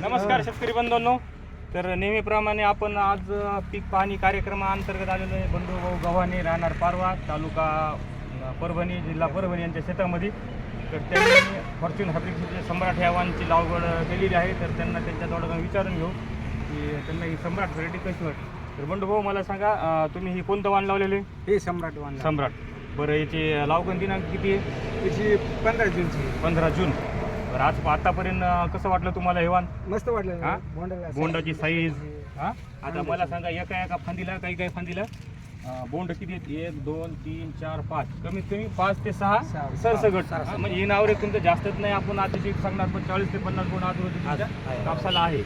नमस्कार शेतकरी बंधूंनो. तर नेहमीप्रमाणे आपण आज पीक पाहणी कार्यक्रमाअंतर्गत आलेलो आहे. बंधू गव्हाणे, राहणार पारवा, तालुका परभणी, जिल्हा परभणी यांच्या शेतामध्ये. तर त्यांनी फॉर्च्यून हायब्रिडचे सम्राट या वाहनाची लागवड केलेली आहे. तर त्यांना त्यांच्याजवळ विचारून घेऊ की त्यांना ही सम्राट व्हरायटी कशी वाटते. तर बंधू भाऊ मला सांगा, तुम्ही ही कोणतं वाहन लावलेले? हे सम्राट वाहन. सम्राट. बरं, याची लागवड दिनांक किती आहे? त्याची 15 जूनची. 15 जून. बरं, आज आतापर्यंत कसं वाटलं तुम्हाला हे वाहन? मस्त वाटलं. हा? बोंडाला बोंडाची साईज. हां, आता मला सांगा, एका फांदीला काही फांदीला बोंड किती आहेत? 1 2 3 4 5, कमीत कमी 5 ते 6 सरसगट. म्हणजे ही नावर तुमचं जास्तच नाही. आपण अतिशय सांगणार, पण 40 ते 50 बोंड आज कापसाला आहे.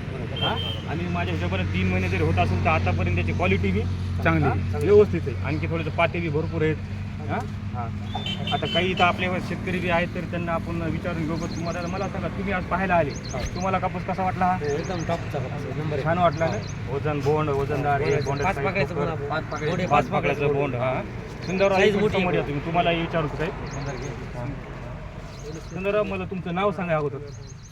आणि माझ्या हिशोबाने 3 महिने जरी होत असेल तर आतापर्यंत त्याची क्वालिटी बी चांगली व्यवस्थित आहे. आणखी थोडेसे पाते बी भरपूर आहेत. हां, आता काही इथं आपले शेतकरी बी आहेत, तर त्यांना आपण विचारून घेऊ. पण तुम्हाला मला सांगा, तुम्ही आज पाहायला आले, तुम्हाला कापूस कसा वाटला? हा एकदम टॉपचा नंबर. छान वाटला ना? वजन बोंड, वजनदार, बोंड 5 पाकळ्याचं बोंड. हा, सुंदर आहे. तुम्ही तुम्हाला विचारू सुंदर. मला तुमचं नाव सांगा अगोदर.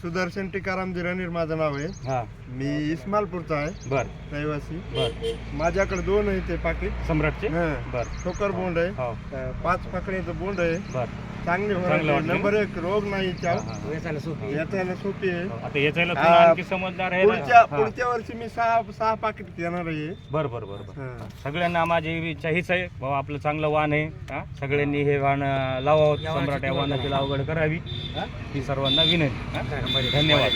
सुदर्शन टीकाराम जिरानीर माझं नाव आहे. हा, मी इस्मालपूरचा आहे, बर रहिवासी. बर. माझ्याकडे 2 आहे ते पाकिट. सम्राटचे. बर. ठोकर बोंड आहे. हो, 5 पाकळ्याचं बोंड आहे. बर. चांगली चांगलं वाटलं. नंबर 1 रोग नाही. हा, वेचायला सोपी. याच्याला सोपी आहे. आता याच्याला तुम्ही आणखी समजदार आहे ना? पुढच्या वर्षी मी 6 पाकिट घेणार आहे. बर बर बर बर. हा. सगळ्यांना माझी इच्छा हीच आहे, बाबा आपलं चांगलं वाहन आहे. हा, सगळ्यांनी हे वाहन लावावं. सम्राट या वाहनाची लागवड करावी. ही सर्वांना विनंती. धन्यवाद.